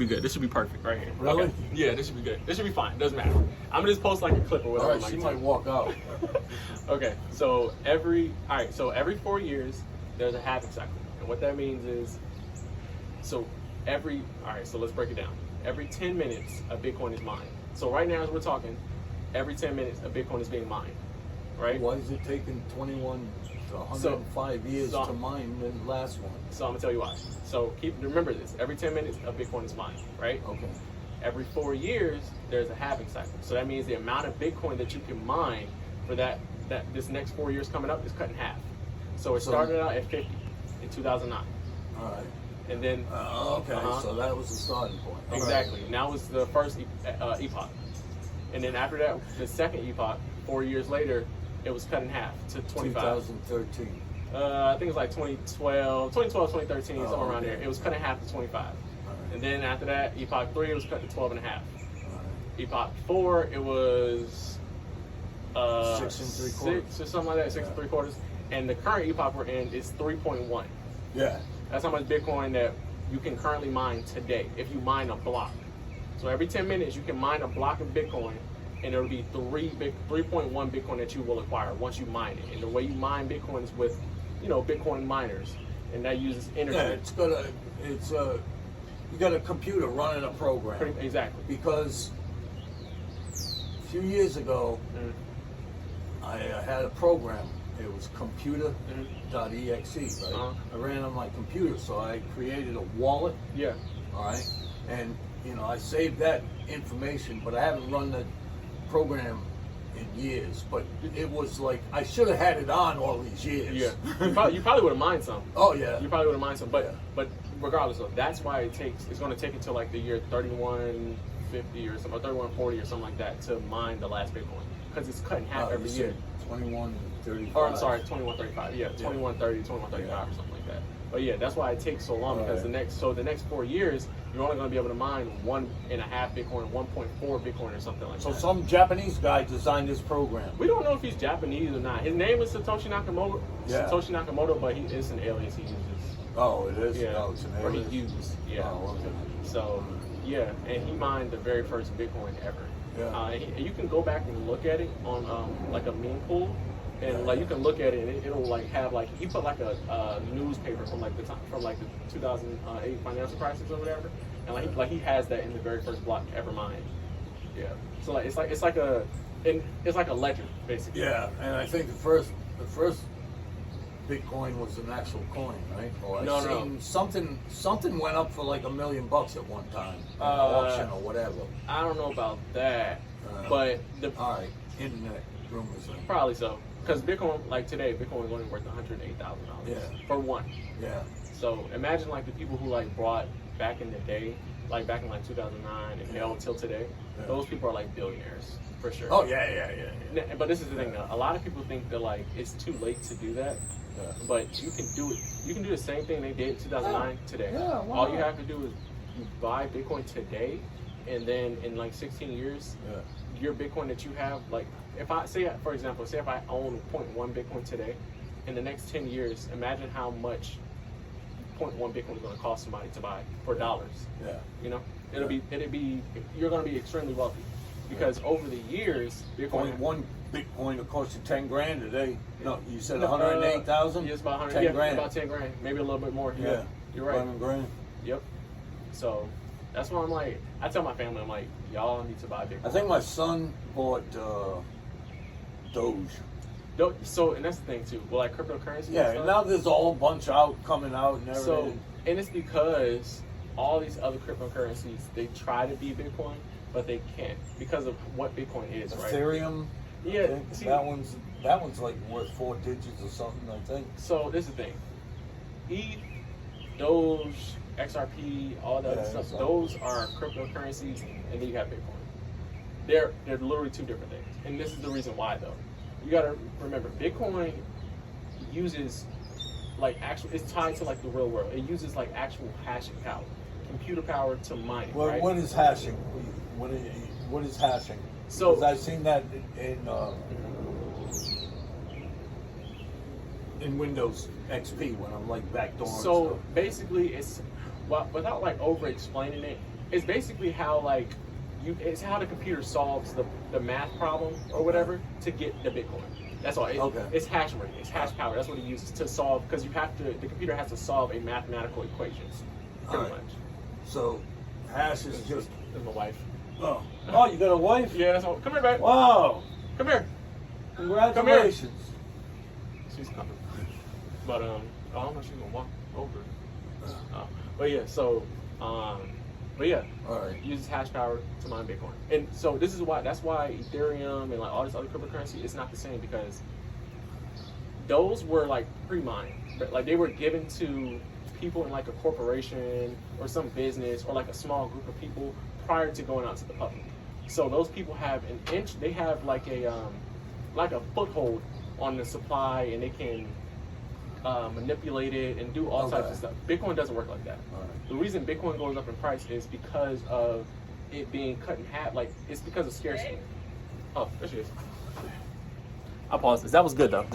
Be good. This should be perfect right here. Really? Okay. Yeah, this should be good. This should be fine. Doesn't matter. I'm gonna just post like a clip or whatever. All right, she might walk out. Okay, so every 4 years there's a halving cycle, and what that means is, so let's break it down. Every 10 minutes a Bitcoin is mined. So right now as we're talking, every 10 minutes a Bitcoin is being mined, right? Why is it taking 105 years to mine the last one? So I'm gonna tell you why. So remember this: every 10 minutes a Bitcoin is mined, right? Okay. Every 4 years there's a halving cycle. So that means the amount of Bitcoin that you can mine for this next 4 years coming up is cut in half. So it started out at 50 in 2009. All right. And then so that was the starting point. Exactly. Right. Now was the first epoch, and then after that, the second epoch. 4 years later, it was cut in half to 25. 2013. I think it was like 2013, somewhere around there. It was cut in half to 25. Right. And then after that, epoch 3, it was cut to 12 and a half. Right. Epoch 4, it was 6 3/4 or something like that, 6 3/4. And the current epoch we're in is 3.1. Yeah. That's how much Bitcoin that you can currently mine today if you mine a block. So every 10 minutes you can mine a block of Bitcoin, and it'll be 3.1 Bitcoin that you will acquire once you mine it. And the way you mine Bitcoin is with, Bitcoin miners, and that uses internet. Yeah, you got a computer running a program. Exactly. Because a few years ago, I had a program. It was computer.exe, right? I ran on my computer, so I created a wallet. Yeah. All right. And, I saved that information, but I haven't run the program in years. But it was like, I should have had it on all these years. Yeah. You probably would have mined some. Oh, yeah. You probably would have mined some. But regardless of, that's why it's going to take until like the year 3150 or something, or 3140 or something like that to mine the last Bitcoin. Because it's cut in half every year. 2135. Or I'm sorry, 2135. Yeah, 2130, 2135 or something like that. But yeah, that's why it takes so long, because the next 4 years you're only going to be able to mine 1.5 Bitcoin, 1.4 Bitcoin or something like that. So some Japanese guy designed this program. We don't know if he's Japanese or not. His name is Satoshi Nakamoto. Yeah. Satoshi Nakamoto, but it's an alias he uses. Oh, it is? Yeah. Oh, it's an Or he alias? used. Yeah. Oh, okay. So yeah, and he mined the very first Bitcoin ever. Yeah. And you can go back and look at it on like a meme pool, and like you can look at it, and it'll like have like, he put like a newspaper from like the 2008 financial crisis or whatever, and like he has that in the very first block ever mined. Yeah. So like it's like a ledger basically. Yeah, and I think the first Bitcoin was an actual coin, right? Or No. Something went up for like $1 million at one time, an auction or whatever. I don't know about that, but all right, internet rumors. Probably so, because Bitcoin, like today, Bitcoin is only worth $108,000 for one. Yeah. So imagine like the people who like bought back in the day, like back in like 2009 and held till today. Yeah. Those people are like billionaires for sure. Oh yeah. But this is the thing though. A lot of people think that like it's too late to do that. Yeah. But you can do it. You can do the same thing they did in 2009 today. Yeah, All you have to do is you buy Bitcoin today, and then in like 16 years, your Bitcoin that you have, like if I say, for example, if I own 0.1 Bitcoin today, in the next 10 years, imagine how much 0.1 Bitcoin is going to cost somebody to buy for dollars. Yeah. It'll be you're going to be extremely wealthy, because over the years, Bitcoin. One Bitcoin will cost you 10 grand today. No, you said 108,000. Yes, about 100. 10 grand. About 10 grand, maybe a little bit more. Yeah. You're right. 11 grand. Yep. So that's why I'm like, I tell my family, I'm like, y'all need to buy Bitcoin. I think my son bought Doge. So, and that's the thing too. Well, like cryptocurrency. Yeah, and now there's a whole bunch coming out and everything. So, and it's because all these other cryptocurrencies, they try to be Bitcoin, but they can't because of what Bitcoin is, right? Ethereum. Yeah. See, that one's like worth 4 digits or something, I think. So this is the thing. ETH, Doge, XRP, all that stuff. Those are cryptocurrencies, and then you have Bitcoin. They're literally two different things, and this is the reason why though. You gotta remember, Bitcoin uses it's tied to like the real world. It uses like actual hashing power, computer power to mine it. Right? What is hashing? What is hashing? So because I've seen that in Windows XP when I'm like backdooring. So basically, it's without like over explaining it. It's basically how like it's how the computer solves the math problem or whatever to get the Bitcoin. That's all. It's hash rate. It's hash power. That's what it uses to solve, because the computer has to solve a mathematical equation. Pretty much. So hash is just. That's my wife. Oh, you got a wife? Yeah, that's all. Come here, babe. Wow. Come here. Congratulations. She's coming. But I don't know if she's gonna walk over. But yeah, so but yeah, all right. Uses hash power to mine Bitcoin, and so this is why. That's why Ethereum and like all this other cryptocurrency is not the same, because those were like pre-mined, but like they were given to people in like a corporation or some business or like a small group of people prior to going out to the public. So those people have they have like a foothold on the supply, and they can manipulate it and do all types of stuff. Bitcoin doesn't work like that. Right. The reason Bitcoin goes up in price is because of it being cut in half. Like, it's because of scarcity. Oh, there she is. I paused this. That was good though.